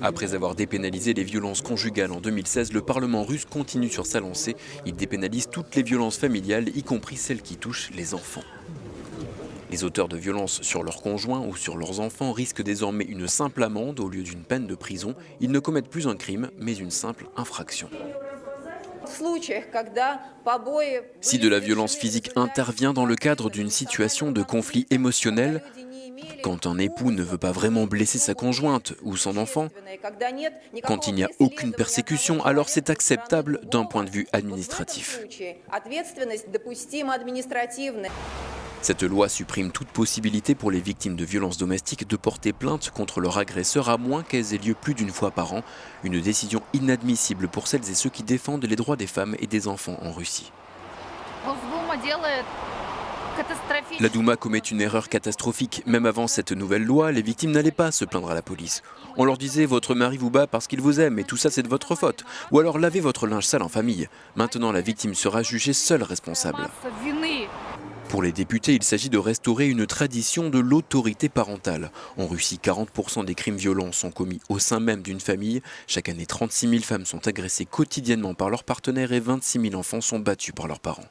Après avoir dépénalisé les violences conjugales en 2016, le Parlement russe continue sur sa lancée. Il dépénalise toutes les violences familiales, y compris celles qui touchent les enfants. Les auteurs de violences sur leurs conjoints ou sur leurs enfants risquent désormais une simple amende au lieu d'une peine de prison. Ils ne commettent plus un crime, mais une simple infraction. Si de la violence physique intervient dans le cadre d'une situation de conflit émotionnel, quand un époux ne veut pas vraiment blesser sa conjointe ou son enfant, quand il n'y a aucune persécution, alors c'est acceptable d'un point de vue administratif. Cette loi supprime toute possibilité pour les victimes de violences domestiques de porter plainte contre leur agresseur à moins qu'elles aient lieu plus d'une fois par an. Une décision inadmissible pour celles et ceux qui défendent les droits des femmes et des enfants en Russie. La Douma commet une erreur catastrophique. Même avant cette nouvelle loi, les victimes n'allaient pas se plaindre à la police. On leur disait « votre mari vous bat parce qu'il vous aime et tout ça c'est de votre faute » ou alors « lavez votre linge sale en famille ». Maintenant la victime sera jugée seule responsable. Pour les députés, il s'agit de restaurer une tradition de l'autorité parentale. En Russie, 40% des crimes violents sont commis au sein même d'une famille. Chaque année, 36 000 femmes sont agressées quotidiennement par leur partenaire et 26 000 enfants sont battus par leurs parents.